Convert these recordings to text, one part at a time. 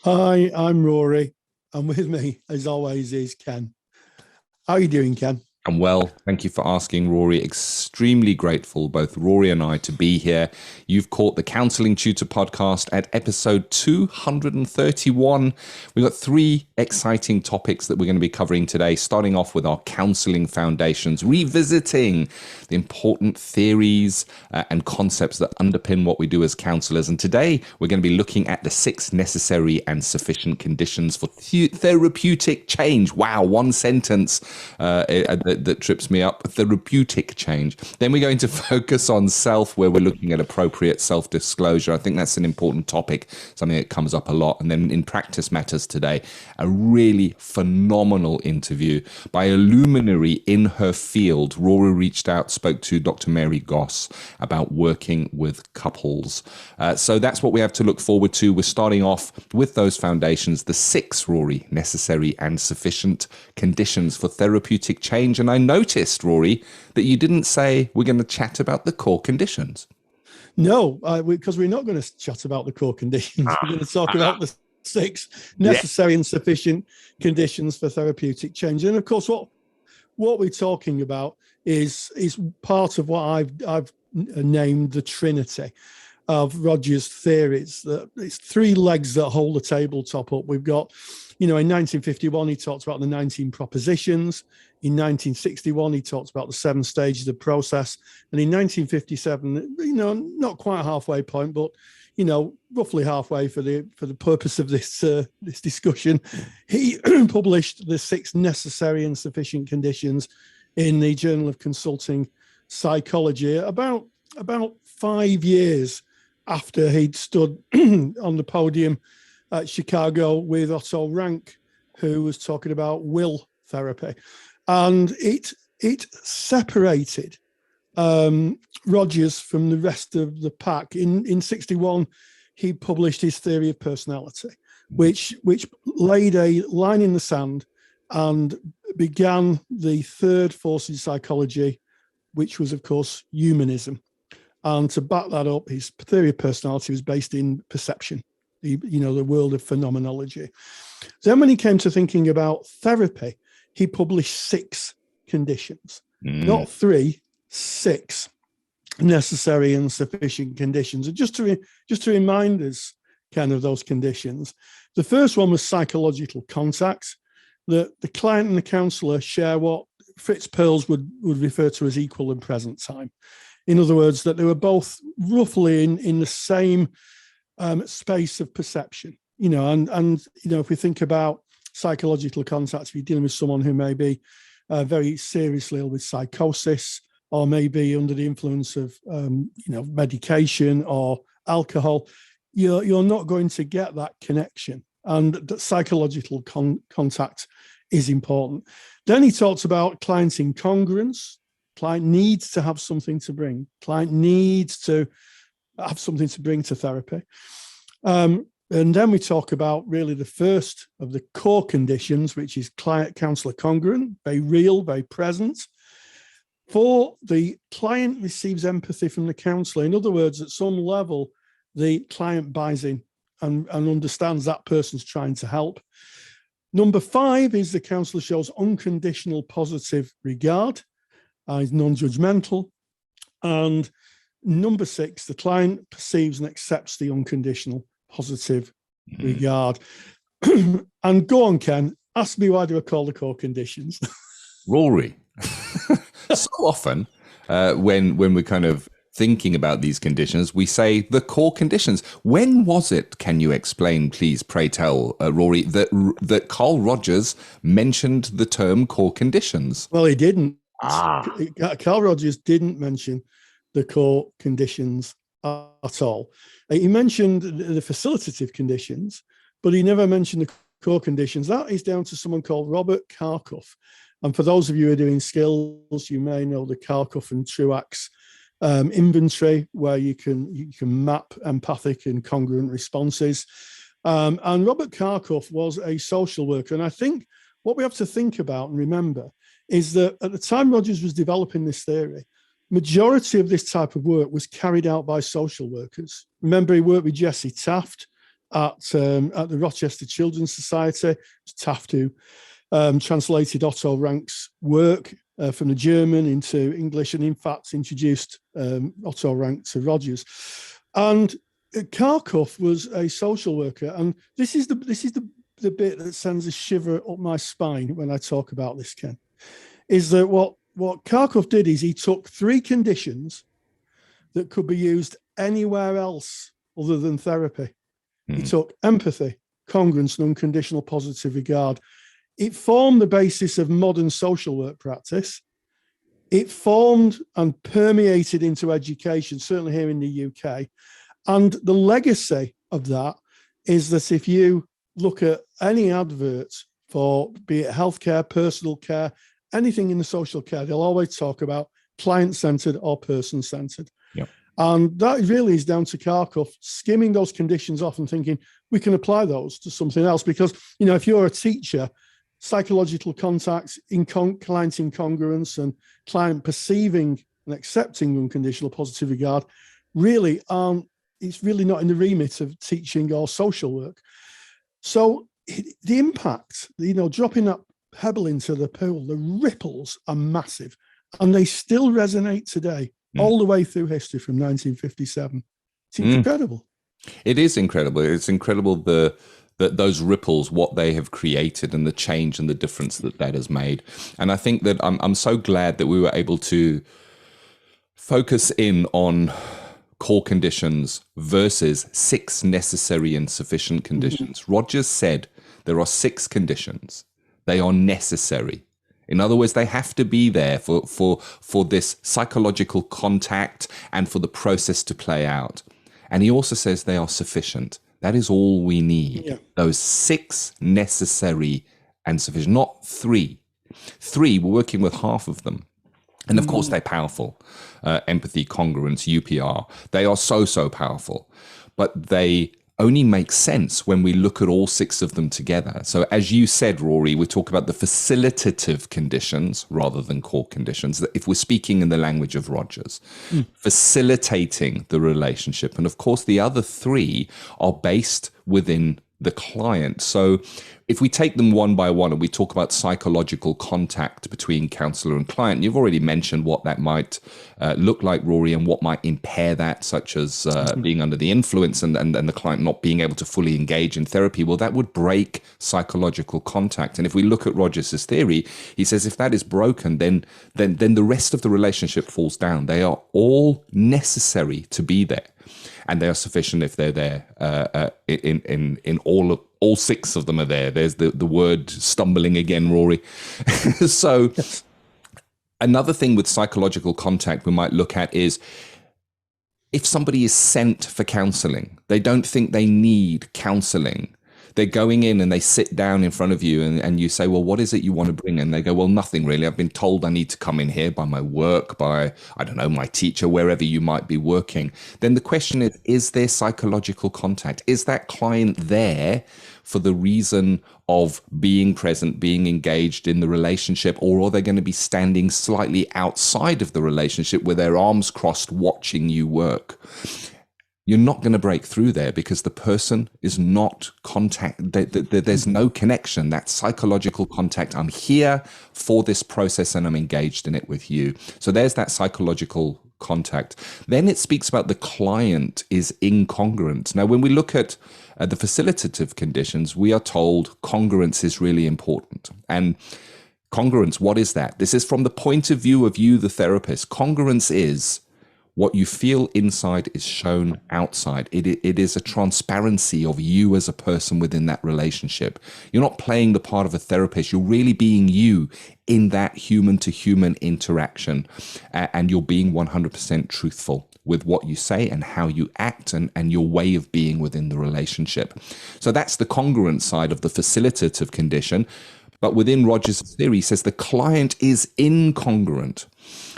Hi, I'm Rory, and with me, as always, is Ken. How are you doing, Ken? I'm well. Thank you for asking, Rory. Extremely grateful, both Rory and I, to be here. You've caught the Counselling Tutor Podcast at episode 231. We've got three exciting topics that we're going to be covering today, starting off with our Counselling Foundations, revisiting the important theories and concepts that underpin what we do as counsellors. And today, we're going to be looking at the 6 necessary and sufficient conditions for therapeutic change. Wow, one sentence that trips me up. Therapeutic change. Then we're going to focus on self, where we're looking at appropriate self-disclosure. I think that's an important topic, something that comes up a lot. And then in practice matters today, a really phenomenal interview by a luminary in her field. Rory reached out, spoke to Dr. Mary Goss about working with couples. So that's what we have to look forward to. We're starting off with those foundations, the 6, Rory, necessary and sufficient conditions for therapeutic change. And I noticed, Rory, that you didn't say we're going to chat about the core conditions. No, because we're not going to chat about the core conditions. We're going to talk about the 6 necessary and sufficient conditions for therapeutic change. And of course, what we're talking about is part of what I've named the Trinity of Rogers' theories. That it's 3 legs that hold the tabletop up. We've got, in 1951, he talks about the 19 propositions. In 1961, he talks about the 7 stages of the process. And in 1957, not quite a halfway point, but, roughly halfway for the purpose of this discussion, he published the 6 necessary and sufficient conditions in the Journal of Consulting Psychology about 5 years after he'd stood on the podium at Chicago with Otto Rank, who was talking about will therapy. And it separated Rogers from the rest of the pack. In 61, he published his theory of personality, which laid a line in the sand and began the third force in psychology, which was, of course, humanism. And to back that up, his theory of personality was based in perception, the world of phenomenology. Then when he came to thinking about therapy, he published 6 conditions, not 3, 6 necessary and sufficient conditions. And just to remind us, Ken, of those conditions, the first one was psychological contact, that the client and the counsellor share what Fritz Perls would refer to as equal and present time. In other words, that they were both roughly in the same space of perception, and if we think about psychological contact, if you're dealing with someone who may be very seriously ill with psychosis, or maybe under the influence of medication or alcohol, you're not going to get that connection, and that psychological contact is important. Then he talks about client incongruence. Client needs to have something to bring. Client needs to have something to bring to therapy. And then we talk about really the first of the core conditions, which is client-counselor congruent, very real, very present. For the client receives empathy from the counsellor. In other words, at some level, the client buys in and understands that person's trying to help. Number 5 is the counsellor shows unconditional positive regard, is non-judgmental. And number 6, the client perceives and accepts the unconditional positive regard. And go on, Ken, ask me why do I call the core conditions? Rory, so often when we're kind of thinking about these conditions, we say the core conditions. When was it, can you explain, please, pray tell, Rory, that Carl Rogers mentioned the term core conditions? Well, he didn't. Carl Rogers didn't mention the core conditions at all. He mentioned the facilitative conditions, but he never mentioned the core conditions. That is down to someone called Robert Karkoff. And for those of you who are doing skills, you may know the Karkoff and Truax inventory, where you can map empathic and congruent responses. And Robert Karkoff was a social worker. And I think what we have to think about and remember is that at the time Rogers was developing this theory, majority of this type of work was carried out by social workers. Remember, he worked with Jesse Taft at the Rochester Children's Society. Taft, who translated Otto Rank's work from the German into English, and in fact introduced Otto Rank to Rogers. And Karkoff was a social worker, and this is the bit that sends a shiver up my spine when I talk about this, Ken, is that what Karkoff did is he took 3 conditions that could be used anywhere else other than therapy. He took empathy, congruence, and unconditional positive regard. It formed the basis of modern social work practice. It formed and permeated into education, certainly here in the UK. And the legacy of that is that if you look at any adverts for, be it healthcare, personal care, anything in the social care, they'll always talk about client-centered or person-centered. Yep. And that really is down to Karkoff skimming those conditions off and thinking we can apply those to something else. Because, if you're a teacher, psychological contacts, client incongruence, and client perceiving and accepting unconditional positive regard really aren't, it's really not in the remit of teaching or social work. So the impact, dropping that pebble into the pool, the ripples are massive, and they still resonate today, all the way through history from 1957. It's incredible. It is incredible. It's incredible that those ripples, what they have created, and the change and the difference that has made. And I think that I'm so glad that we were able to focus in on core conditions versus 6 necessary and sufficient conditions. Rogers said there are 6 conditions. They are necessary. In other words, they have to be there for this psychological contact and for the process to play out. And he also says they are sufficient. That is all we need. Yeah. Those 6 necessary and sufficient, not 3. 3, we're working with half of them. And of course, they're powerful. Empathy, congruence, UPR. They are so powerful. But they only make sense when we look at all 6 of them together. So as you said, Rory, we talk about the facilitative conditions rather than core conditions, if we're speaking in the language of Rogers, facilitating the relationship. And of course, the other 3 are based within the client. So if we take them one by one and we talk about psychological contact between counselor and client, you've already mentioned what that might look like, Rory, and what might impair that, such as being under the influence and the client not being able to fully engage in therapy. Well, that would break psychological contact. And if we look at Rogers' theory, he says if that is broken, then the rest of the relationship falls down. They are all necessary to be there. And they are sufficient if they're there. In all 6 of them are there. There's the word stumbling again, Rory. So another thing with psychological contact we might look at is if somebody is sent for counselling, they don't think they need counselling. They're going in and they sit down in front of you and you say, well, what is it you want to bring? And they go, well, nothing really. I've been told I need to come in here by my work, by, I don't know, my teacher, wherever you might be working. Then the question is there psychological contact? Is that client there for the reason of being present, being engaged in the relationship, or are they going to be standing slightly outside of the relationship with their arms crossed watching you work? You're not going to break through there because the person is not there's no connection. That psychological contact. I'm here for this process and I'm engaged in it with you. So there's that psychological contact. Then it speaks about the client is incongruent. Now, when we look at the facilitative conditions, we are told congruence is really important. And congruence, what is that? This is from the point of view of you, the therapist. Congruence is what you feel inside is shown outside. It is a transparency of you as a person within that relationship. You're not playing the part of a therapist. You're really being you in that human-to-human interaction. And you're being 100% truthful with what you say and how you act and your way of being within the relationship. So that's the congruent side of the facilitative condition. But within Rogers' theory, he says the client is incongruent.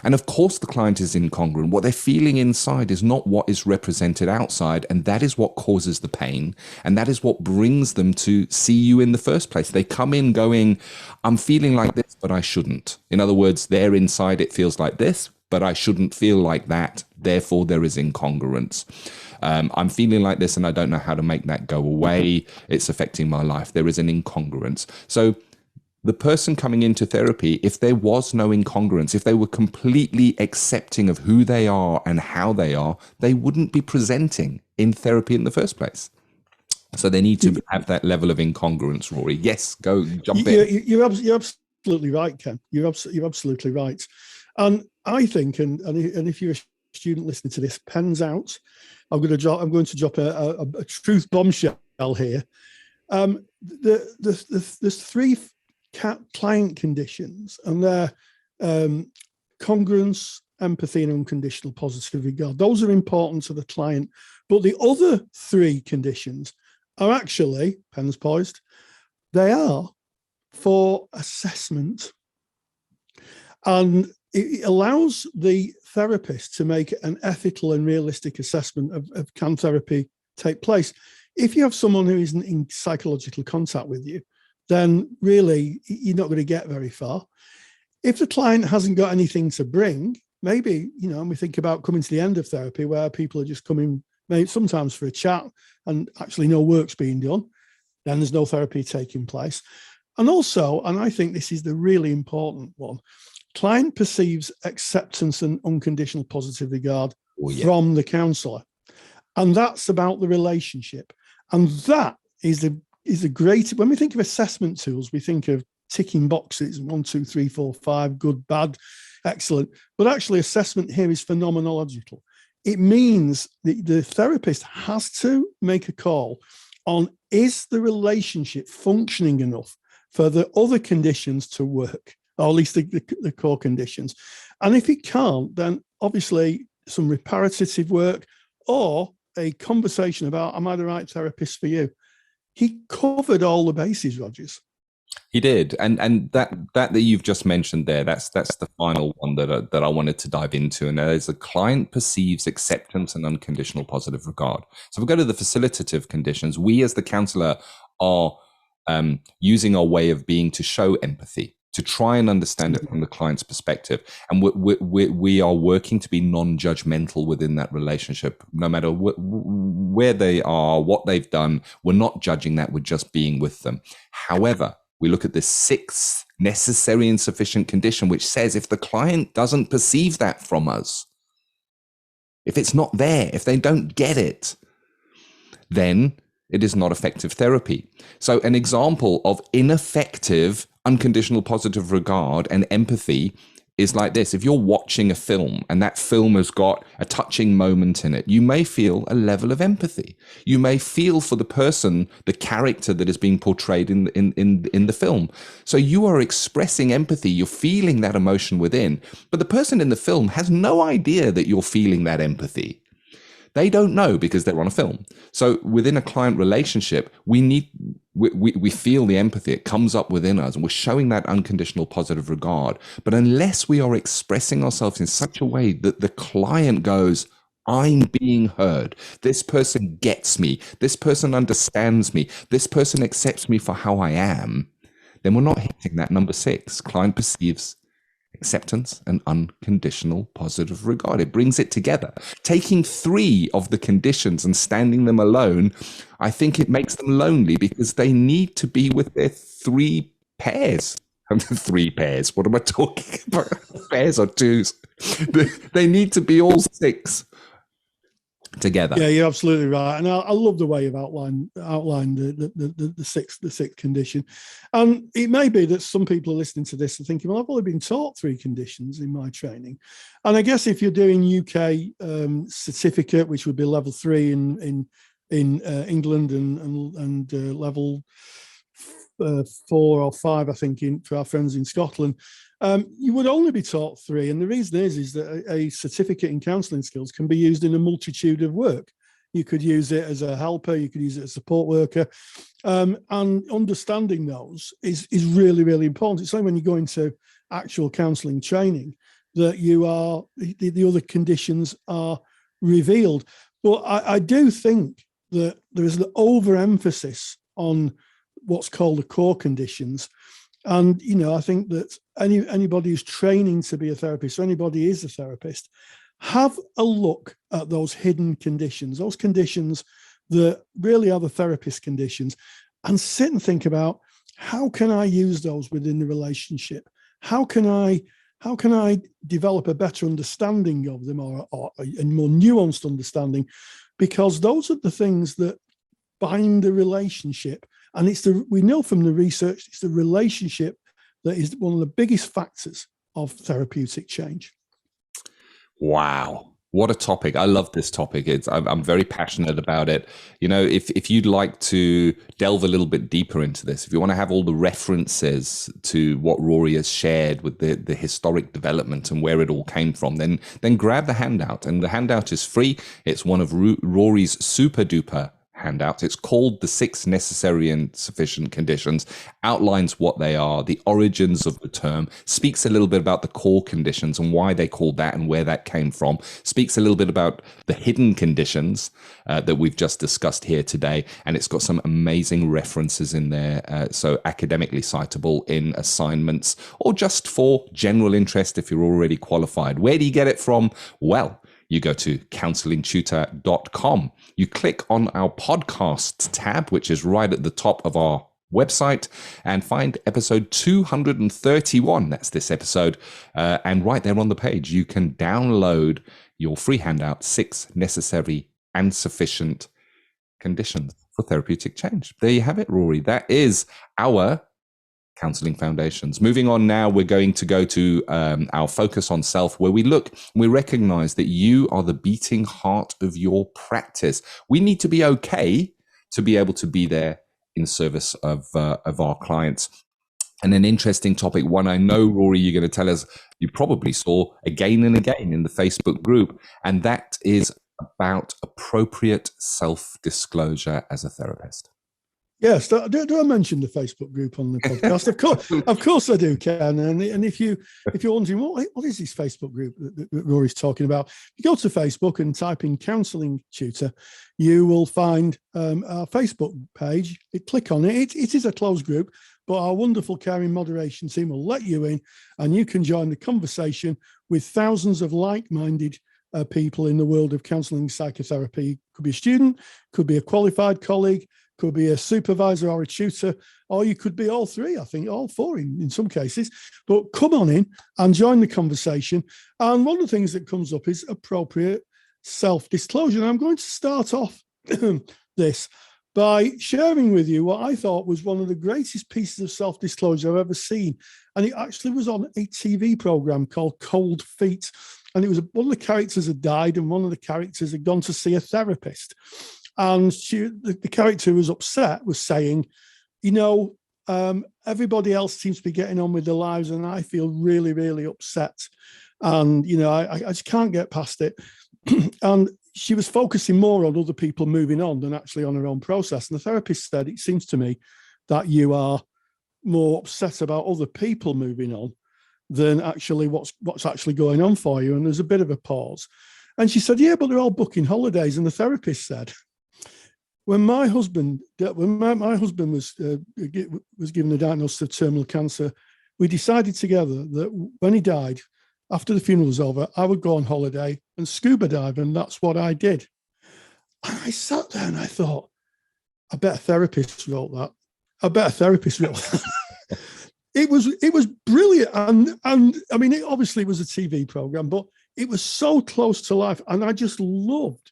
And of course, the client is incongruent. What they're feeling inside is not what is represented outside. And that is what causes the pain. And that is what brings them to see you in the first place. They come in going, I'm feeling like this, but I shouldn't. In other words, they're inside, it feels like this, but I shouldn't feel like that. Therefore, there is incongruence. I'm feeling like this and I don't know how to make that go away. It's affecting my life. There is an incongruence. So the person coming into therapy, if there was no incongruence, if they were completely accepting of who they are and how they are, they wouldn't be presenting in therapy in the first place. So they need to have that level of incongruence, Rory. Yes, go jump in. You're absolutely right, Ken. You're absolutely right. And I think, and if you're a student listening to this, pens out. I'm going to drop a truth bombshell here. There's three client conditions, and they're congruence, empathy, and unconditional positive regard. Those are important to the client. But the other three conditions are actually, pens poised, they are for assessment. And it allows the therapist to make an ethical and realistic assessment of can therapy take place. If you have someone who isn't in psychological contact with you, then really you're not going to get very far. If the client hasn't got anything to bring, maybe, and we think about coming to the end of therapy where people are just coming maybe sometimes for a chat and actually no work's being done, then there's no therapy taking place. And also, and I think this is the really important one, client perceives acceptance and unconditional positive regard from the counsellor. And that's about the relationship. And that is a great, when we think of assessment tools, we think of ticking boxes, 1, 2, 3, 4, 5, good, bad, excellent. But actually assessment here is phenomenological. It means the therapist has to make a call on, is the relationship functioning enough for the other conditions to work, or at least the core conditions. And if it can't, then obviously some reparative work or a conversation about, am I the right therapist for you? He covered all the bases, Rogers. He did, and that you've just mentioned there, that's the final one that I wanted to dive into, and that is the client perceives acceptance and unconditional positive regard. So if we go to the facilitative conditions, we as the counsellor are using our way of being to show empathy, to try and understand it from the client's perspective, and we are working to be non-judgmental within that relationship, no matter where they are, what they've done. We're not judging that; we're just being with them. However, we look at the sixth necessary and sufficient condition, which says if the client doesn't perceive that from us, if it's not there, if they don't get it, then it is not effective therapy. So an example of ineffective unconditional positive regard and empathy is like this. If you're watching a film and that film has got a touching moment in it, you may feel a level of empathy. You may feel for the person, the character that is being portrayed in the film. So you are expressing empathy. You're feeling that emotion within, but the person in the film has no idea that you're feeling that empathy. They don't know because they're on a film. So within a client relationship, we feel the empathy. It comes up within us and we're showing that unconditional positive regard. But unless we are expressing ourselves in such a way that the client goes, I'm being heard. This person gets me. This person understands me. This person accepts me for how I am. Then we're not hitting that number 6. Client perceives acceptance and unconditional positive regard. It brings it together. Taking 3 of the conditions and standing them alone, I think it makes them lonely because they need to be with their 3 pairs. 3 pairs. What am I talking about? Pairs or twos? They need to be all 6 together. Yeah, you're absolutely right, and I love the way you've outlined the sixth condition. And it may be that some people are listening to this and thinking, well, I've only been taught 3 conditions in my training, and I guess if you're doing UK certificate, which would be level 3 in England and level 4 or 5, I think, for our friends in Scotland. You would only be taught 3, and the reason is that a certificate in counselling skills can be used in a multitude of work. You could use it as a helper, you could use it as a support worker, and understanding those is really, really important. It's only when you go into actual counselling training that the other conditions are revealed. But I do think that there is an overemphasis on what's called the core conditions. And, I think that anybody who's training to be a therapist, or anybody is a therapist, have a look at those hidden conditions, those conditions that really are the therapist conditions, and sit and think about, how can I use those within the relationship? How can I develop a better understanding of them, or a more nuanced understanding? Because those are the things that bind the relationship. And we know from the research, it's the relationship that is one of the biggest factors of therapeutic change. Wow. What a topic. I love this topic. I'm very passionate about it. You know, if you'd like to delve a little bit deeper into this, if you want to have all the references to what Rory has shared with the historic development and where it all came from, then grab the handout. And the handout is free. It's one of Rory's super duper handouts. It's called The 6 Necessary and Sufficient Conditions, outlines what they are, the origins of the term, speaks a little bit about the core conditions and why they called that and where that came from, speaks a little bit about the hidden conditions that we've just discussed here today, and it's got some amazing references in there, so academically citable in assignments or just for general interest if you're already qualified. Where do you get it from? Well, you go to counsellingtutor.com. You click on our podcast tab, which is right at the top of our website, and find episode 231. That's this episode. And right there on the page, you can download your free handout, 6 Necessary and Sufficient Conditions for Therapeutic Change. There you have it, Rory. That is our Counselling Foundations. Moving on now, we're going to go to our focus on self, where we recognize that you are the beating heart of your practice. We need to be okay to be able to be there in service of our clients. And an interesting topic, one I know, Rory, you're going to tell us you probably saw again and again in the Facebook group, and that is about appropriate self-disclosure as a therapist. Yes, do I mention the Facebook group on the podcast? Of course I do, Ken. And if you're wondering what is this Facebook group that Rory's talking about, you go to Facebook and type in Counselling Tutor, you will find our Facebook page. You click on it. It is a closed group, but our wonderful caring moderation team will let you in, and you can join the conversation with thousands of like-minded people in the world of counselling psychotherapy. Could be a student, could be a qualified colleague, could be a supervisor or a tutor, or you could be all three, I think, all four in some cases. But come on in and join the conversation. And one of the things that comes up is appropriate self-disclosure. And I'm going to start off this by sharing with you what I thought was one of the greatest pieces of self-disclosure I've ever seen. And it actually was on a TV program called Cold Feet. And it was one of the characters had died, and one of the characters had gone to see a therapist. And the character who was upset was saying, everybody else seems to be getting on with their lives, and I feel really, really upset. And, I just can't get past it. And she was focusing more on other people moving on than actually on her own process. And the therapist said, it seems to me that you are more upset about other people moving on than actually what's actually going on for you. And there's a bit of a pause. And she said, yeah, but they're all booking holidays. And the therapist said, when my husband was given a diagnosis of terminal cancer, we decided together that when he died, after the funeral was over, I would go on holiday and scuba dive, and that's what I did. And I sat there and I thought, I bet a therapist wrote that. It was brilliant, and I mean, it obviously was a TV program, but it was so close to life, and I just loved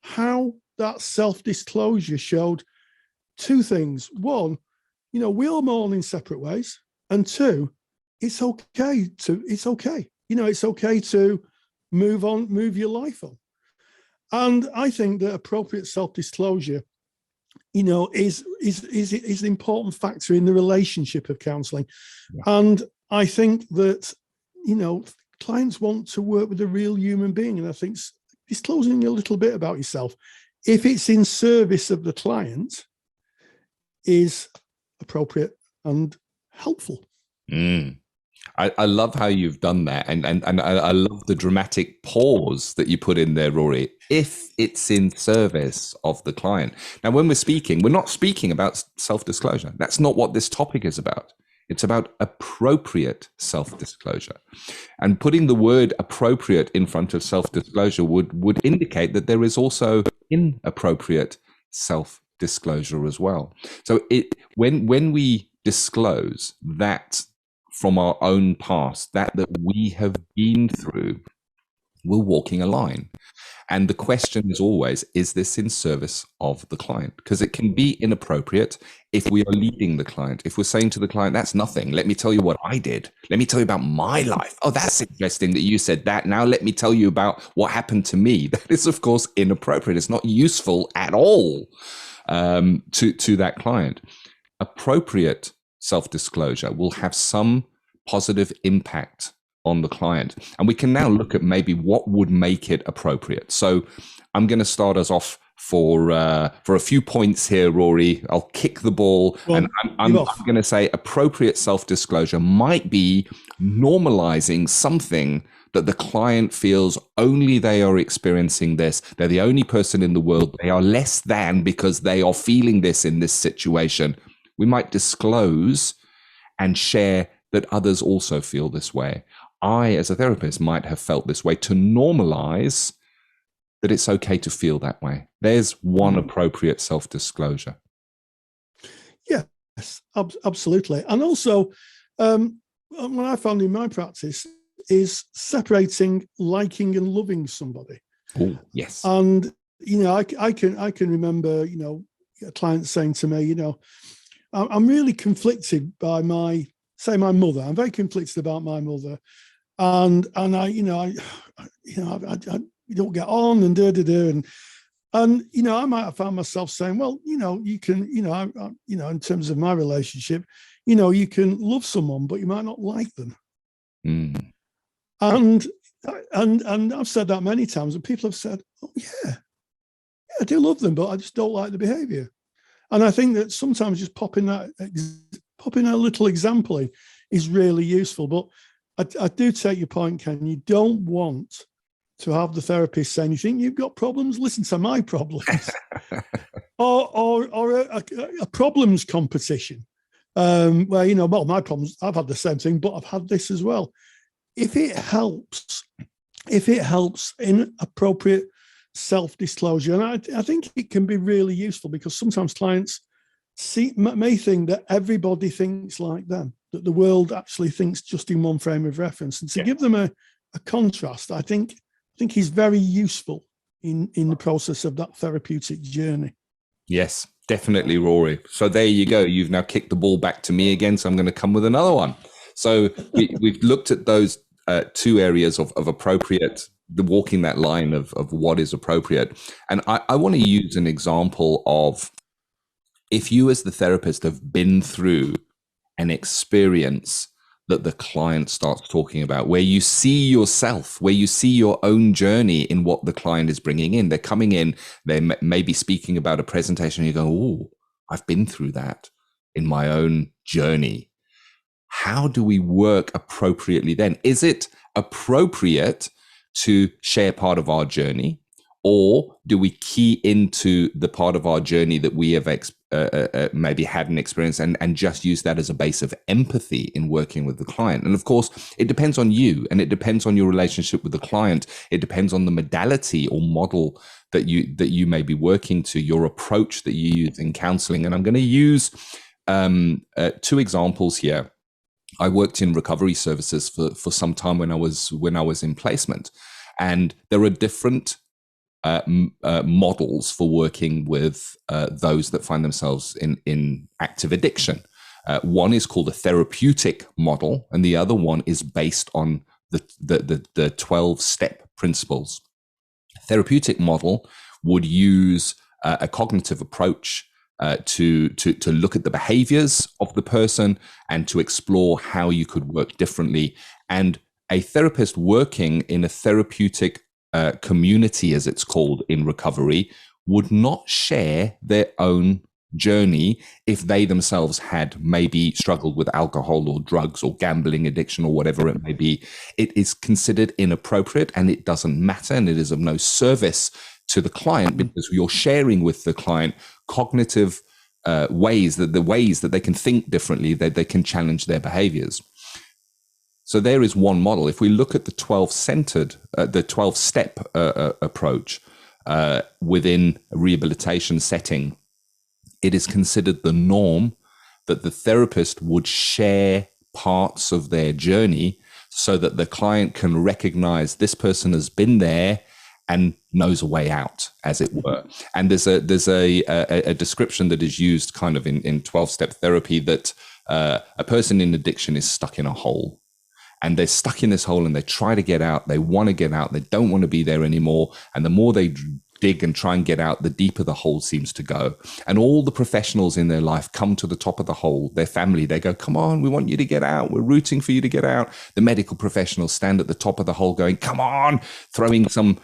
how that self-disclosure showed two things. One, we all mourn in separate ways, and two, it's okay to move on, move your life on. And I think that appropriate self-disclosure, is an important factor in the relationship of counselling. Yeah. And I think that, clients want to work with a real human being. And I think disclosing a little bit about yourself, if it's in service of the client, is appropriate and helpful. I love how you've done that, and I love the dramatic pause that you put in there, Rory. If it's in service of the client. Now, when we're not speaking about self-disclosure. That's not what this topic is about. It's about appropriate self-disclosure. And putting the word appropriate in front of self-disclosure would indicate that there is also inappropriate self-disclosure as well. So when we disclose that from our own past, that we have been through, we're walking a line. And the question is always, is this in service of the client? Because it can be inappropriate if we are leading the client. If we're saying to the client, that's nothing. Let me tell you what I did. Let me tell you about my life. Oh, that's interesting that you said that. Now let me tell you about what happened to me. That is, of course, inappropriate. It's not useful at all to that client. Appropriate self-disclosure will have some positive impact on the client. And we can now look at maybe what would make it appropriate. So I'm going to start us off for a few points here, Rory. I'll kick the ball, and I'm going to say appropriate self-disclosure might be normalizing something that the client feels only they are experiencing this. They're the only person in the world. They are less than because they are feeling this in this situation. We might disclose and share that others also feel this way. I, as a therapist, might have felt this way, to normalize that it's okay to feel that way. There's one appropriate self-disclosure. Yes, absolutely. And also, what I found in my practice is separating liking and loving somebody. Oh, yes. And, I can remember, a client saying to me, I'm really conflicted by my mother. I'm very conflicted about my mother. And I we don't get on and and I might have found myself saying, well, you can, in terms of my relationship, you can love someone, but you might not like them. Mm. And I've said that many times, and people have said, oh yeah, I do love them, but I just don't like the behavior. And I think that sometimes just popping a little example in is really useful. But I do take your point, Ken. You don't want to have the therapist saying, you think you've got problems? Listen to my problems. or a problems competition where, well, my problems, I've had the same thing, but I've had this as well. If it helps in appropriate self-disclosure, and I think it can be really useful, because sometimes clients may think that everybody thinks like them, that the world actually thinks just in one frame of reference. And to give them a contrast, I think is very useful in the process of that therapeutic journey. Yes, definitely, Rory. So there you go. You've now kicked the ball back to me again, so I'm going to come with another one. So we've looked at those two areas of appropriate, the walking that line of what is appropriate. And I want to use an example of, if you as the therapist have been through an experience that the client starts talking about, where you see yourself, where you see your own journey in what the client is bringing in. They're coming in, they may be speaking about a presentation, and you go, oh, I've been through that in my own journey. How do we work appropriately then? Is it appropriate to share part of our journey, or do we key into the part of our journey that we have maybe had an experience and just use that as a base of empathy in working with the client? And of course, it depends on you, and it depends on your relationship with the client. It depends on the modality or model that you may be working to, your approach that you use in counseling. And I'm going to use two examples here. I worked in recovery services for some time when I was in placement, and there are different models for working with those that find themselves in active addiction. One is called a therapeutic model, and the other one is based on the 12-step principles. Therapeutic model would use a cognitive approach to look at the behaviors of the person and to explore how you could work differently. And a therapist working in a therapeutic community, as it's called in recovery, would not share their own journey if they themselves had maybe struggled with alcohol or drugs or gambling addiction or whatever it may be. It is considered inappropriate, and it doesn't matter, and it is of no service to the client, because you're sharing with the client cognitive ways that they can think differently, that they can challenge their behaviors. So there is one model. If we look at the 12-step approach within a rehabilitation setting, it is considered the norm that the therapist would share parts of their journey so that the client can recognize this person has been there and knows a way out, as it were. And there's a description that is used kind of in 12-step therapy that a person in addiction is stuck in a hole. And they're stuck in this hole and they try to get out. They want to get out. They don't want to be there anymore. And the more they dig and try and get out, the deeper the hole seems to go. And all the professionals in their life come to the top of the hole. Their family, they go, come on, we want you to get out. We're rooting for you to get out. The medical professionals stand at the top of the hole going, come on, throwing some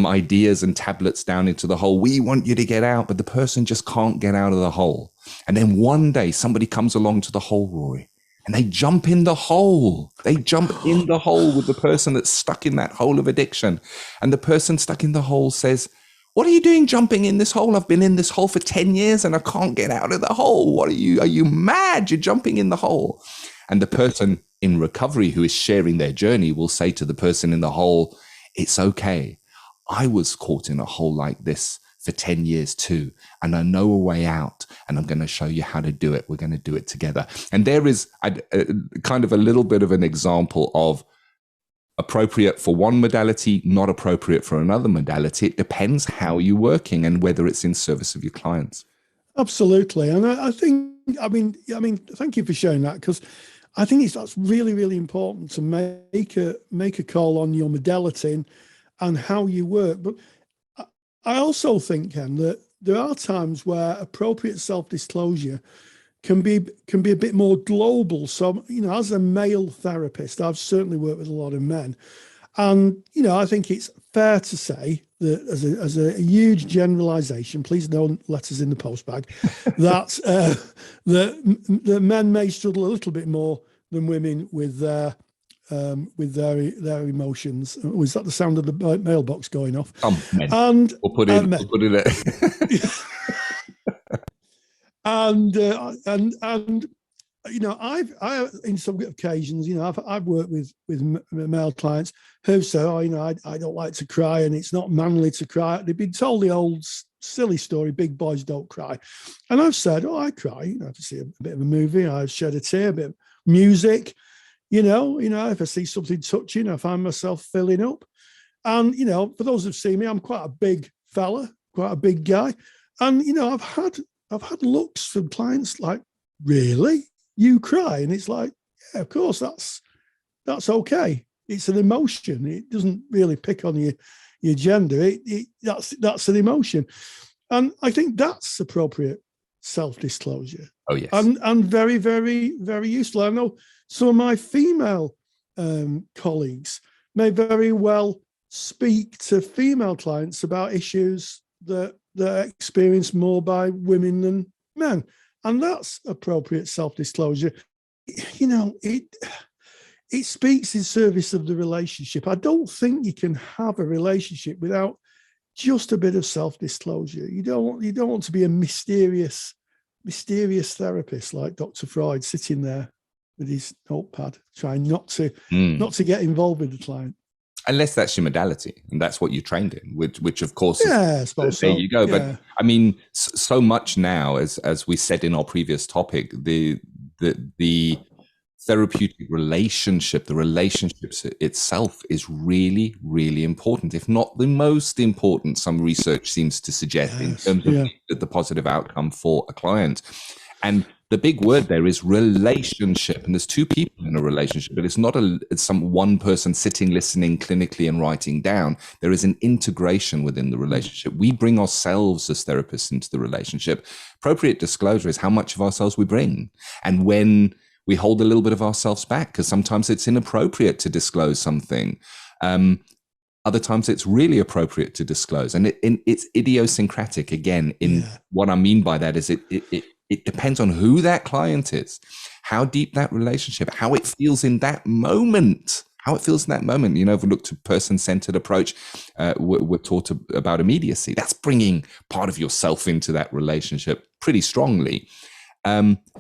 ideas and tablets down into the hole. We want you to get out. But the person just can't get out of the hole. And then one day somebody comes along to the hole, Rory, and they jump in the hole. They jump in the hole with the person that's stuck in that hole of addiction. And the person stuck in the hole says, what are you doing jumping in this hole? I've been in this hole for 10 years and I can't get out of the hole. Are you mad? You're jumping in the hole. And the person in recovery who is sharing their journey will say to the person in the hole, it's okay. I was caught in a hole like this for 10 years too. And I know a way out and I'm going to show you how to do it. We're going to do it together. And there is kind of a little bit of an example of appropriate for one modality, not appropriate for another modality. It depends how you're working and whether it's in service of your clients. Absolutely. And I think, I mean, thank you for sharing that, because I think that's really, really important to make a call on your modality and how you work. But I also think, Ken, that there are times where appropriate self-disclosure can be a bit more global. So, as a male therapist, I've certainly worked with a lot of men. And, I think it's fair to say that as a huge generalization, please don't let us in the postbag, that men may struggle a little bit more than women with their emotions. Was that the sound of the mailbox going off? Men. And We'll put it there. And I in some occasions, I've worked with male clients who've said, I don't like to cry and it's not manly to cry. They've been told the old silly story, big boys don't cry. And I've said, I cry, if I see a bit of a movie, I shed a tear, a bit of music, if I see something touching, I find myself filling up. And, for those who've seen me, I'm quite a big fella, quite a big guy. And, I've had looks from clients like, really? You cry? And it's like, yeah, of course, that's okay. It's an emotion. It doesn't really pick on your gender. That's an emotion. And I think that's appropriate self-disclosure. Oh, yes. And very, very, very useful. I know some of my female colleagues may very well speak to female clients about issues that are experienced more by women than men. And that's appropriate self-disclosure. It speaks in service of the relationship. I don't think you can have a relationship without just a bit of self-disclosure. You don't want to be a mysterious therapist like Dr. Freud sitting there with his notepad, trying not to get involved with the client. Unless that's your modality and that's what you trained in, which of course, I suppose there so. you go. Yeah. But I mean, so much now, as we said in our previous topic, the therapeutic relationship, the relationships itself is really, really important, if not the most important. Some research seems to suggest in terms of the positive outcome for a client. And the big word there is relationship. And there's two people in a relationship, but it's not it's some one person sitting, listening clinically and writing down. There is an integration within the relationship. We bring ourselves as therapists into the relationship. Appropriate disclosure is how much of ourselves we bring. And when we hold a little bit of ourselves back, because sometimes it's inappropriate to disclose something. Other times it's really appropriate to disclose. And it's idiosyncratic. Again, what I mean by that is it depends on who that client is, how deep that relationship, how it feels in that moment. how it feels in that moment. If we look to person-centered approach, we're taught about immediacy. That's bringing part of yourself into that relationship pretty strongly.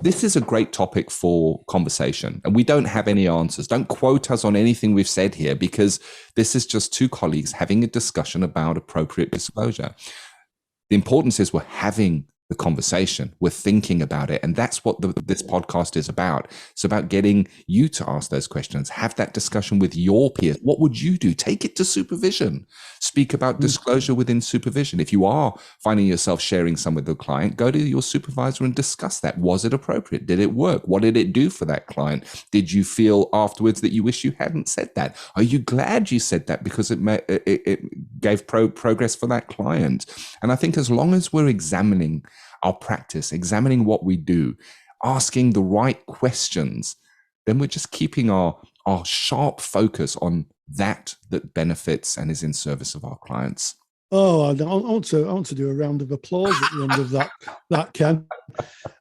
This is a great topic for conversation, and we don't have any answers. Don't quote us on anything we've said here, because this is just two colleagues having a discussion about appropriate disclosure. The importance is we're having the conversation, we're thinking about it, and that's what this podcast is about. It's about getting you to ask those questions, have that discussion with your peers. What would you do? Take it to supervision. Speak about disclosure within supervision. If you are finding yourself sharing some with the client, go to your supervisor and discuss that. Was it appropriate? Did it work? What did it do for that client? Did you feel afterwards that you wish you hadn't said that? Are you glad you said that because it gave progress for that client? And I think as long as we're examining our practice, examining what we do, asking the right questions, then we're just keeping our sharp focus on that benefits and is in service of our clients. Oh, I want to do a round of applause at the end of that Ken.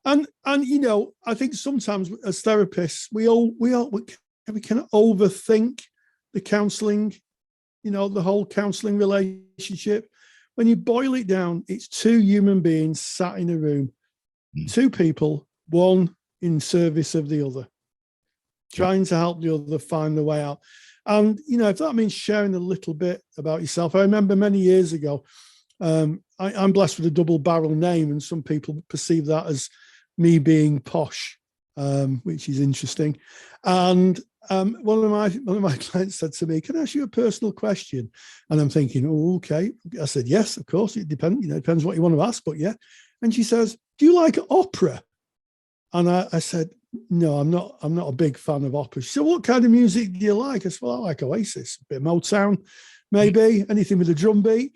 And I think sometimes as therapists, we can overthink the counselling, the whole counselling relationship. When you boil it down, it's two human beings sat in a room, two people, one in service of the other, trying to help the other find the way out. And, if that means sharing a little bit about yourself, I remember many years ago, I'm blessed with a double barrel name, and some people perceive that as me being posh, which is interesting. And one of my clients said to me, "Can I ask you a personal question?" And I'm thinking, "Oh, okay." I said, "Yes, of course. It depends what you want to ask, but yeah." And she says, "Do you like opera?" And I said, "No, I'm not a big fan of opera." She said, "What kind of music do you like?" I said, "Well, I like Oasis, a bit of Motown, maybe anything with a drum beat."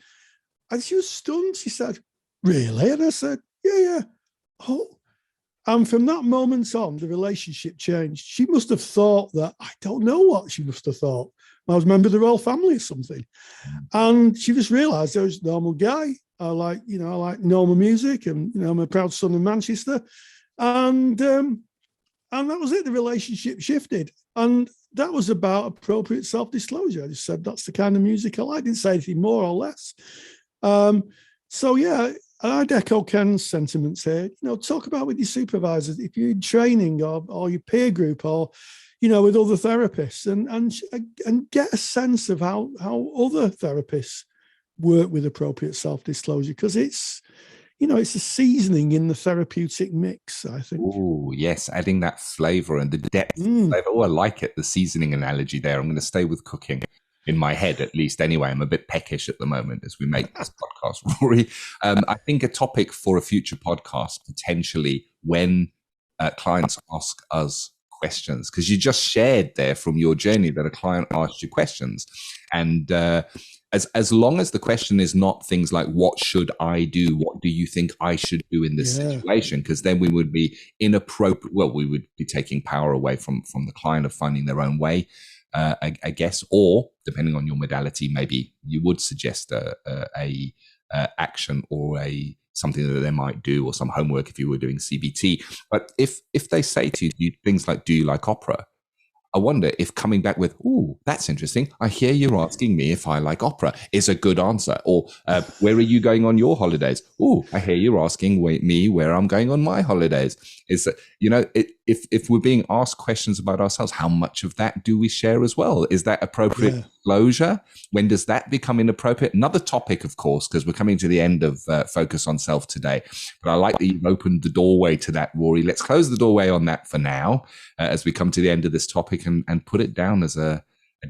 And she was stunned. She said, "Really?" And I said, "Yeah." Oh. And from that moment on, the relationship changed. She must have thought that, I don't know what she must have thought. I was a member of the royal family or something. And she just realised I was a normal guy. I like normal music, and, I'm a proud son of Manchester. And that was it. The relationship shifted. And that was about appropriate self-disclosure. I just said, that's the kind of music I like. I didn't say anything more or less. So, yeah, I'd echo Ken's sentiments here. Talk about with your supervisors, if you're in training or your peer group, or, with other therapists, and get a sense of how other therapists work with appropriate self-disclosure, because it's a seasoning in the therapeutic mix, I think. Oh, yes, adding that flavor and the depth of flavor. Oh, I like it, the seasoning analogy there. I'm going to stay with cooking. In my head, at least, anyway. I'm a bit peckish at the moment as we make this podcast, Rory. I think a topic for a future podcast, potentially, when clients ask us questions, because you just shared there from your journey that a client asked you questions. And as long as the question is not things like, what should I do? What do you think I should do in this situation? Because then we would be inappropriate. Well, we would be taking power away from the client of finding their own way. I guess, or depending on your modality, maybe you would suggest a action or something that they might do, or some homework if you were doing CBT. But if they say to you things like, "Do you like opera?" I wonder if coming back with, "Oh, that's interesting. I hear you're asking me if I like opera," is a good answer. Or, "Where are you going on your holidays?" "Oh, I hear you're asking me where I'm going on my holidays." Is that, if we're being asked questions about ourselves, how much of that do we share as well? Is that appropriate disclosure? When does that become inappropriate? Another topic, of course, because we're coming to the end of Focus on Self today. But I like that you've opened the doorway to that, Rory. Let's close the doorway on that for now, as we come to the end of this topic, and put it down as a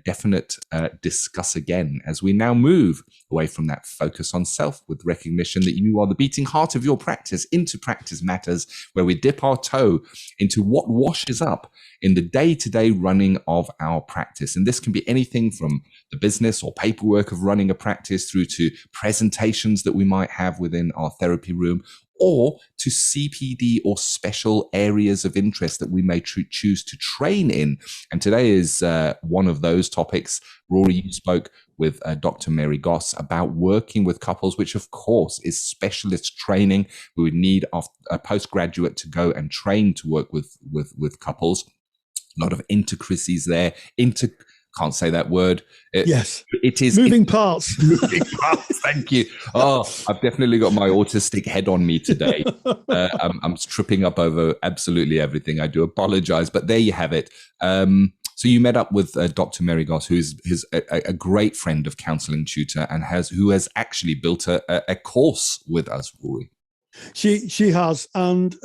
definite discuss again, as we now move away from that focus on self, with recognition that you are the beating heart of your practice, into Practice Matters, where we dip our toe into what washes up in the day-to-day running of our practice. And this can be anything from the business or paperwork of running a practice, through to presentations that we might have within our therapy room, or to CPD or special areas of interest that we may choose to train in. And today is one of those topics. Rory, you spoke with Dr. Mary Goss about working with couples, which of course is specialist training. We would need a postgraduate to go and train to work with couples. A lot of intricacies there, can't say that word. Yes. It is moving parts. Moving parts. Thank you. Oh, I've definitely got my autistic head on me today. I'm tripping up over absolutely everything. I do apologize, but there you have it. So you met up with Dr. Mary Goss, who is a great friend of Counselling Tutor and who has actually built a course with us, Rory. She has, and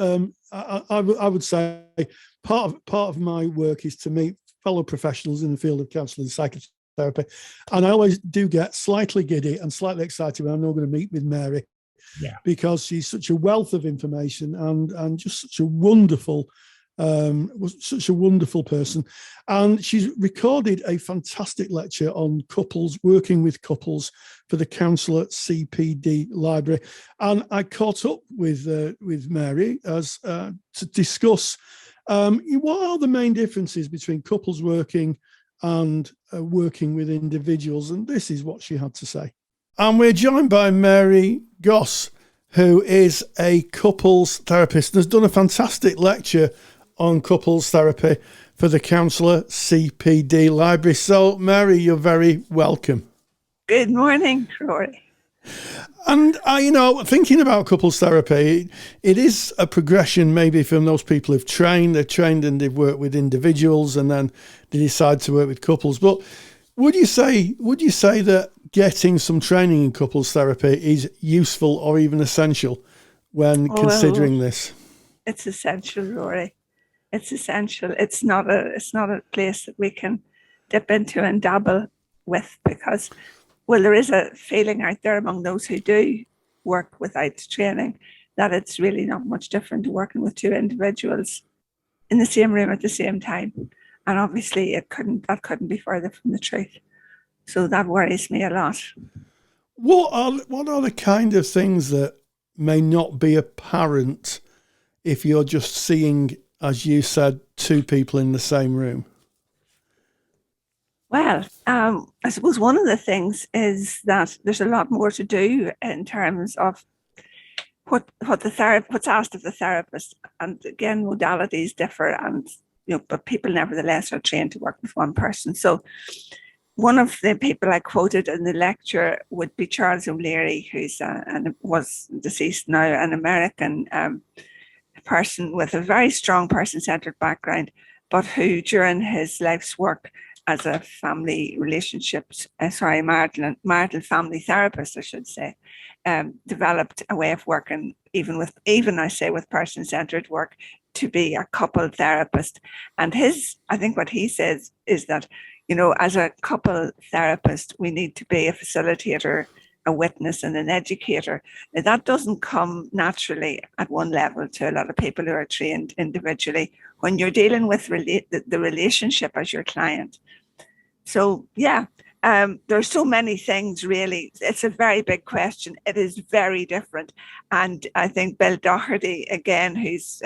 I would say part of my work is to meet fellow professionals in the field of counselling and psychotherapy, and I always do get slightly giddy and slightly excited when I'm not going to meet with Mary, because she's such a wealth of information and just such a wonderful person, and she's recorded a fantastic lecture on couples, working with couples, for the Counsellor CPD library, and I caught up with Mary as to discuss what are the main differences between couples working and working with individuals, and this is what she had to say. And we're joined by Mary Goss, who is a couples therapist and has done a fantastic lecture on couples therapy for the Counsellor CPD library. So, Mary, you're very welcome. Good morning, Rory. And, thinking about couples therapy, it is a progression maybe from those people who've trained. They're trained and they've worked with individuals and then they decide to work with couples. But would you say that getting some training in couples therapy is useful or even essential when considering this? It's essential, Rory. It's essential. It's not a place that we can dip into and dabble with, because, there is a feeling out there among those who do work without training that it's really not much different to working with two individuals in the same room at the same time. And obviously that couldn't be further from the truth. So that worries me a lot. What are the kind of things that may not be apparent if you're just seeing, as you said, two people in the same room? Well, I suppose one of the things is that there's a lot more to do in terms of what's asked of the therapist. And again, modalities differ, and but people nevertheless are trained to work with one person. So one of the people I quoted in the lecture would be Charles O'Leary, who's and was deceased now, an American person with a very strong person-centered background, but who during his life's work as a marital family therapist, I should say, developed a way of working, even with person-centered work, to be a couple therapist. And I think what he says is that, as a couple therapist, we need to be a facilitator, a witness, and an educator. Now, that doesn't come naturally at one level to a lot of people who are trained individually when you're dealing with the relationship as your client. So, there's so many things, really. It's a very big question. It is very different. And I think Bill Doherty, again, who's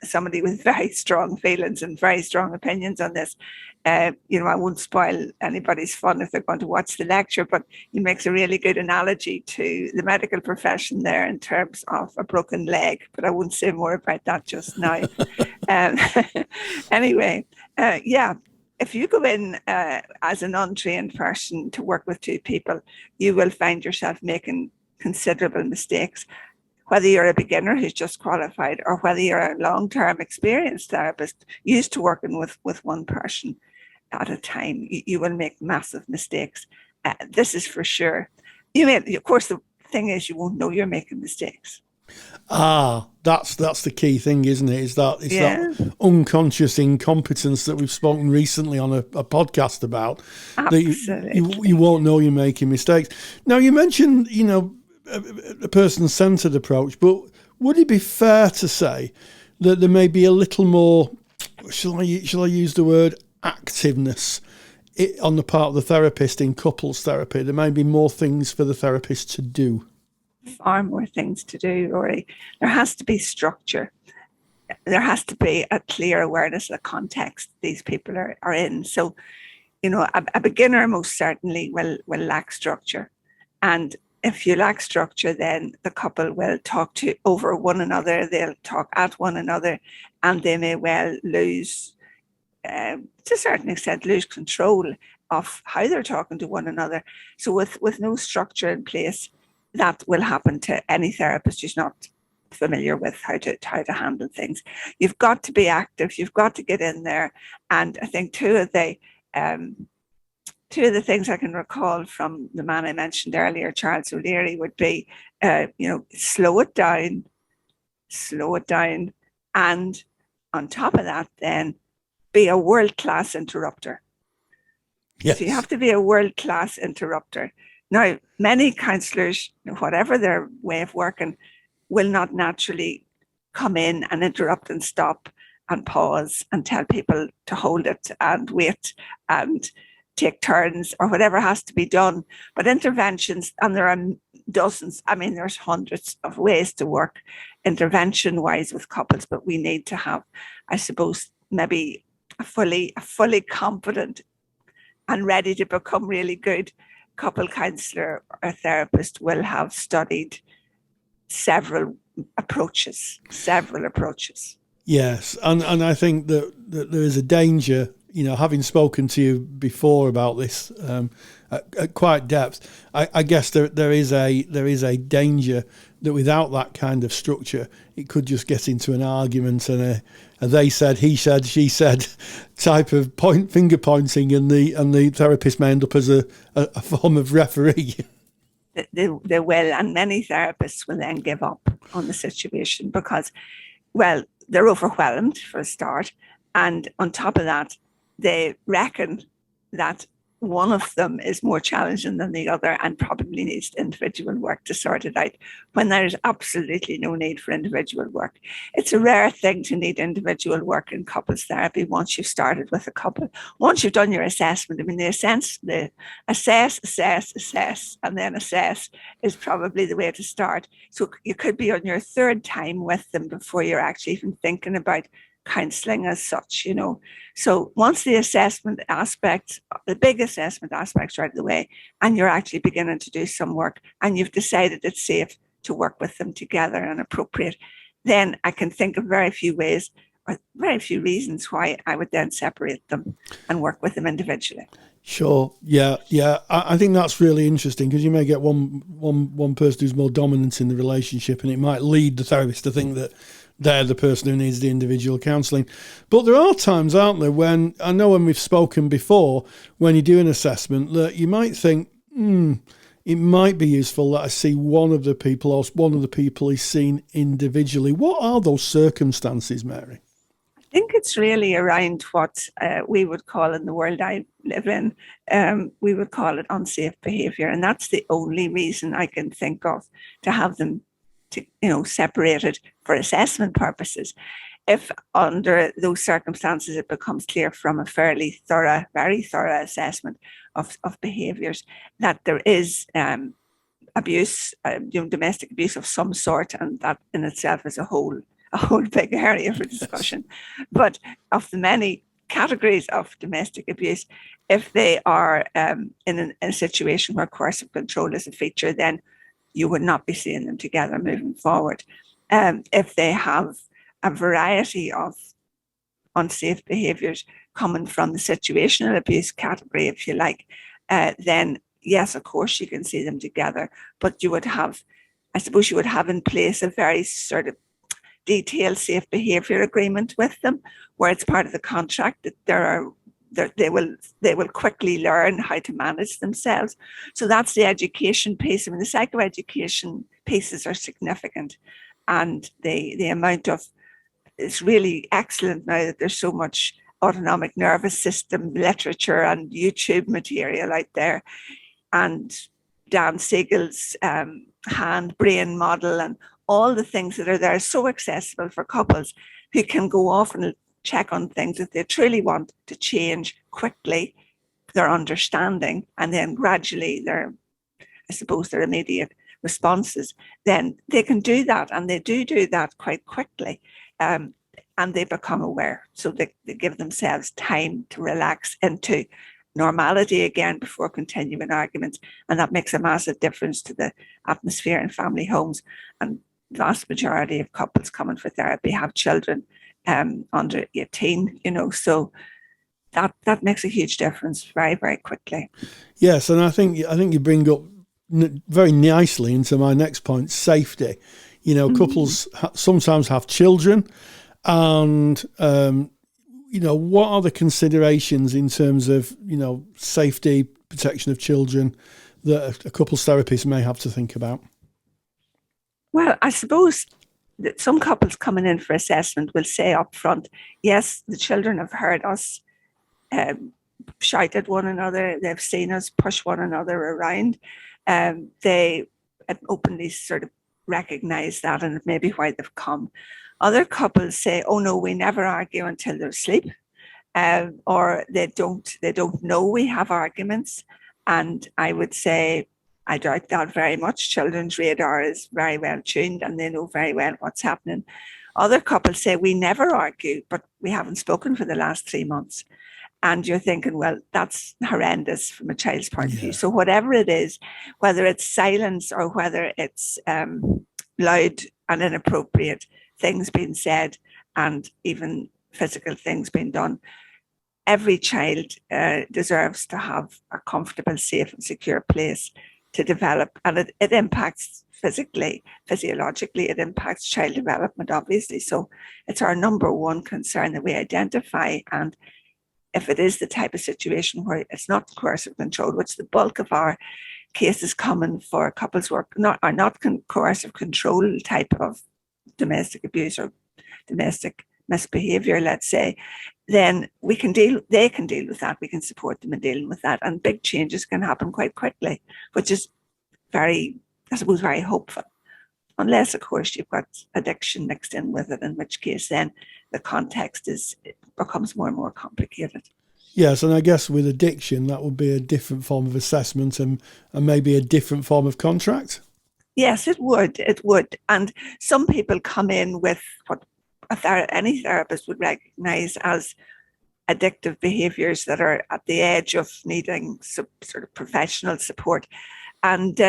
somebody with very strong feelings and very strong opinions on this, I won't spoil anybody's fun if they're going to watch the lecture, but he makes a really good analogy to the medical profession there in terms of a broken leg, but I won't say more about that just now. Anyway, if you go in as an untrained person to work with two people, you will find yourself making considerable mistakes. Whether you're a beginner who's just qualified or whether you're a long-term experienced therapist used to working with one person at a time, you will make massive mistakes. This is for sure. Of course, the thing is, you won't know you're making mistakes. That's the key thing, isn't it? That unconscious incompetence that we've spoken recently on a podcast about. Absolutely. That you won't know you're making mistakes. Now, you mentioned, a person-centered approach, but would it be fair to say that there may be a little more, shall I use the word activeness on the part of the therapist in couples therapy? There may be more things for the therapist to do. Far more things to do, Rory. There has to be structure. There has to be a clear awareness of the context these people are in. So, a beginner most certainly will lack structure. And if you lack structure, then the couple will talk over one another, they'll talk at one another, and they may well lose to a certain extent, lose control of how they're talking to one another. So with no structure in place, that will happen to any therapist who's not familiar with how to handle things. You've got to be active. You've got to get in there. And I think two of the things I can recall from the man I mentioned earlier, Charles O'Leary, would be, slow it down, and on top of that, then be a world-class interrupter. Yes. So you have to be a world-class interrupter. Now, many counsellors, whatever their way of working, will not naturally come in and interrupt and stop and pause and tell people to hold it and wait and take turns or whatever has to be done. But interventions, and there are dozens, there's hundreds of ways to work intervention-wise with couples, but we need to have, I suppose, maybe a fully competent and ready to become really good couple counsellor or therapist will have studied several approaches. Yes, and I think that there is a danger, having spoken to you before about this at quite depth, I guess there is a danger that without that kind of structure, it could just get into an argument and a they said, he said, she said type of finger pointing, and the therapist may end up as a form of referee. They will, and many therapists will then give up on the situation because, well, they're overwhelmed for a start, and on top of that, they reckon that one of them is more challenging than the other and probably needs individual work to sort it out, when there is absolutely no need for individual work. It's a rare thing to need individual work in couples therapy once you've started with a couple. Once you've done your assessment, the assess, and then assess is probably the way to start. So you could be on your third time with them before you're actually even thinking about counselling as such, So once the assessment aspects, the big assessment aspects are out of the way, and you're actually beginning to do some work, and you've decided it's safe to work with them together and appropriate, then I can think of very few ways or very few reasons why I would then separate them and work with them individually. Sure. Yeah. I think that's really interesting, because you may get one person who's more dominant in the relationship, and it might lead the therapist to think that they're the person who needs the individual counselling. But there are times, aren't there, when we've spoken before, when you do an assessment, that you might think, it might be useful that I see one of the people, or one of the people is seen individually. What are those circumstances, Mary? I think it's really around what we would call, in the world I live in, we would call it unsafe behaviour. And that's the only reason I can think of to have them separated for assessment purposes. If under those circumstances it becomes clear from a very thorough assessment of behaviours that there is abuse, domestic abuse of some sort, and that in itself is a whole big area for discussion. But of the many categories of domestic abuse, if they are in a situation where coercive control is a feature, then you would not be seeing them together moving forward. If they have a variety of unsafe behaviours coming from the situational abuse category, if you like, then yes, of course, you can see them together. But you would have in place a very sort of detailed safe behaviour agreement with them, where it's part of the contract that they will quickly learn how to manage themselves. So that's the education piece. The psychoeducation pieces are significant, and the amount of, it's really excellent now that there's so much autonomic nervous system literature and YouTube material out there, and Dan Siegel's hand-brain model and all the things that are there, so accessible for couples who can go off and check on things if they truly want to change quickly their understanding, and then gradually their immediate responses, then they can do that, and they do that quite quickly, and they become aware. So they give themselves time to relax into normality again before continuing arguments, and that makes a massive difference to the atmosphere in family homes. And the vast majority of couples coming for therapy have children under 18, so that makes a huge difference very, very quickly. Yes, and I think you bring up very nicely into my next point: safety. Couples sometimes have children, and what are the considerations in terms of safety, protection of children that a couples therapist may have to think about? Well, I suppose that some couples coming in for assessment will say up front, yes, the children have heard us shout at one another, they've seen us push one another around. They openly sort of recognize that, and maybe why they've come. Other couples say, oh no, we never argue until they're asleep, or they don't know we have arguments. And I would say, I doubt that very much. Children's radar is very well tuned and they know very well what's happening. Other couples say, we never argue, but we haven't spoken for the last 3 months. And you're thinking, well, that's horrendous from a child's point of view. So whatever it is, whether it's silence or whether it's loud and inappropriate things being said and even physical things being done, every child deserves to have a comfortable, safe and secure place to develop. And it impacts physically, physiologically, it impacts child development, obviously. So it's our number one concern that we identify. And if it is the type of situation where it's not coercive control, which the bulk of our cases coming for couples work are not coercive control type of domestic abuse or domestic misbehavior, let's say, then they can deal with that. We can support them in dealing with that. And big changes can happen quite quickly, which is very hopeful. Unless, of course, you've got addiction mixed in with it, in which case then the context becomes more and more complicated. Yes, and I guess with addiction, that would be a different form of assessment and maybe a different form of contract. Yes, it would. And some people come in with what any therapist would recognize as addictive behaviors that are at the edge of needing sort of professional support, and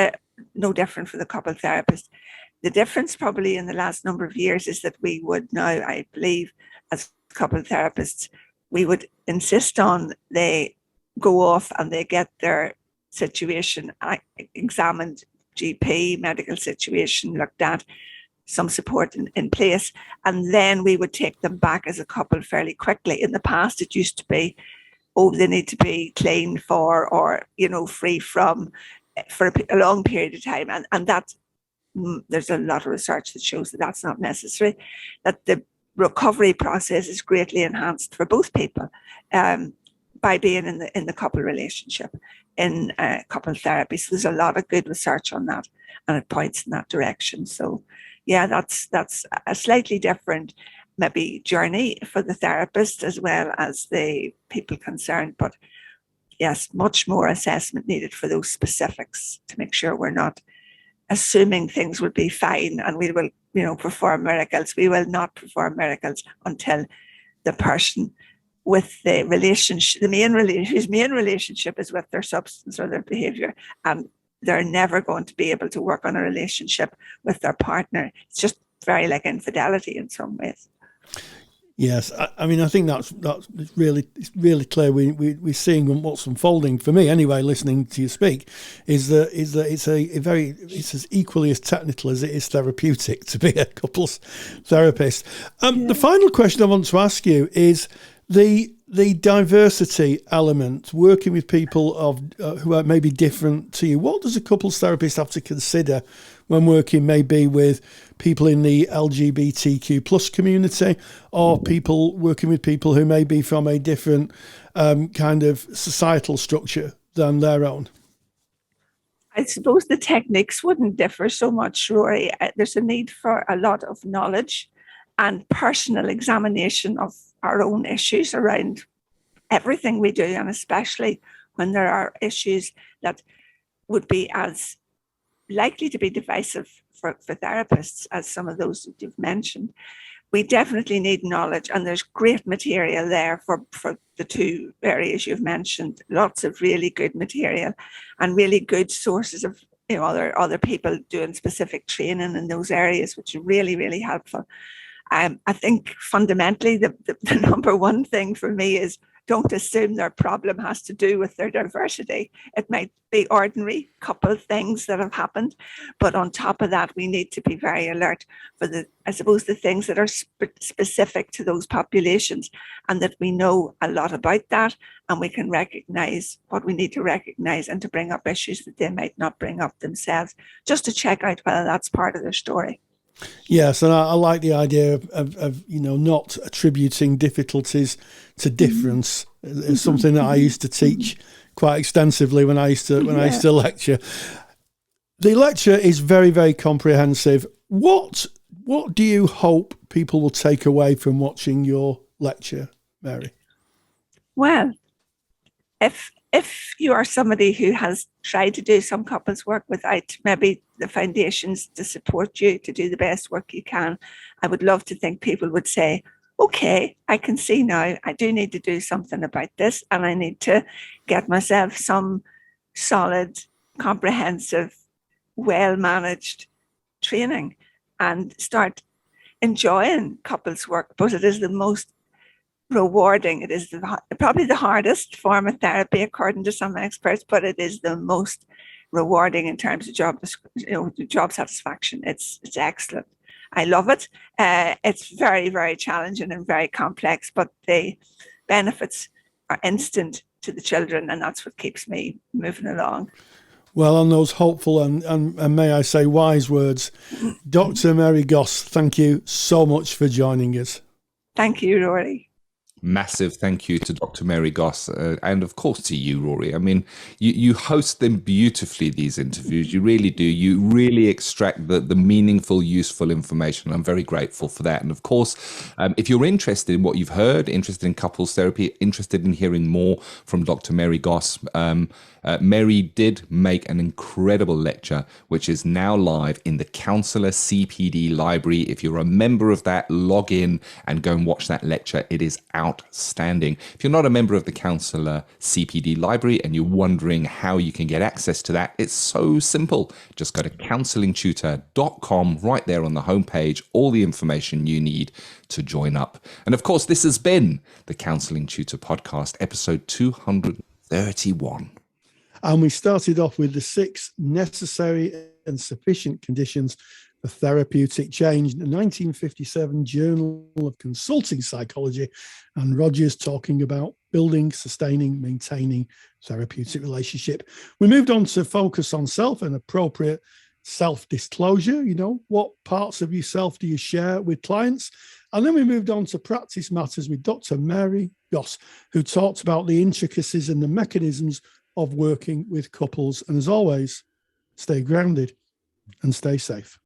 no different for the couple therapist. The difference probably in the last number of years is that we would now, I believe, as couple therapists, we would insist on they go off and they get their situation examined, GP, medical situation looked at, some support in place, and then we would take them back as a couple fairly quickly. In the past, it used to be, oh, they need to be clean for, or, free from, for a long period of time. And that, there's a lot of research that shows that that's not necessary, that the recovery process is greatly enhanced for both people by being in the couple relationship, in couple therapy. So there's a lot of good research on that, and it points in that direction. So yeah, that's a slightly different maybe journey for the therapist as well as the people concerned. But yes, much more assessment needed for those specifics to make sure we're not assuming things will be fine and we will, perform miracles. We will not perform miracles until the person with the relationship, whose main relationship is with their substance or their behavior, and they're never going to be able to work on a relationship with their partner. It's just very like infidelity in some ways. Yes, I mean, I think that's really clear. We're seeing what's unfolding for me anyway. Listening to you speak, is that it's as equally as technical as it is therapeutic to be a couples therapist. The final question I want to ask you is the diversity element, working with people who are maybe different to you. What does a couples therapist have to consider when working maybe with people in the LGBTQ plus community, or people working with people who may be from a different kind of societal structure than their own? I suppose the techniques wouldn't differ so much, Rory. There's a need for a lot of knowledge and personal examination of our own issues around everything we do, and especially when there are issues that would be as likely to be divisive for therapists as some of those that you've mentioned. We definitely need knowledge, and there's great material there for the two areas you've mentioned. Lots of really good material and really good sources of other people doing specific training in those areas, which is really, really helpful. I think fundamentally the number one thing for me is don't assume their problem has to do with their diversity. It might be ordinary couple of things that have happened, but on top of that, we need to be very alert for the things that are specific to those populations, and that we know a lot about that, and we can recognize what we need to recognize and to bring up issues that they might not bring up themselves, just to check out whether that's part of their story. Yes, and I like the idea of not attributing difficulties to difference. It's something that I used to teach quite extensively when I used to lecture. The lecture is very, very comprehensive. What do you hope people will take away from watching your lecture, Mary? Well, if you are somebody who has tried to do some couples work without maybe the foundations to support you to do the best work you can, I would love to think people would say, okay, I can see now I do need to do something about this, and I need to get myself some solid, comprehensive, well-managed training and start enjoying couples work, because it is the most rewarding. It is probably the hardest form of therapy, according to some experts, but it is the most rewarding in terms of job satisfaction. It's excellent. I love it. It's very, very challenging and very complex, but the benefits are instant to the children, and that's what keeps me moving along. Well, on those hopeful and may I say wise words, Dr. Mary Goss, thank you so much for joining us. Thank you, Rory. Massive thank you to Dr. Mary Goss, and of course to you, Rory. I mean, you host them beautifully, these interviews. You really do. You really extract the meaningful, useful information. I'm very grateful for that. And of course, if you're interested in what you've heard, interested in couples therapy, interested in hearing more from Dr. Mary Goss, Mary did make an incredible lecture, which is now live in the Counsellor CPD library. If you're a member of that, log in and go and watch that lecture. It is outstanding. If you're not a member of the Counselor CPD library and you're wondering how you can get access to that, it's so simple. Just go to counsellingtutor.com, right there on the homepage, all the information you need to join up. And of course, this has been the Counselling Tutor Podcast, episode 231. And we started off with the 6 necessary and sufficient conditions for therapeutic change, the 1957 Journal of Consulting Psychology, and Rogers talking about building, sustaining, maintaining therapeutic relationship. We moved on to focus on self and appropriate self-disclosure. What parts of yourself do you share with clients? And then we moved on to practice matters with Dr. Mary Goss, who talked about the intricacies and the mechanisms of working with couples. And as always, stay grounded and stay safe.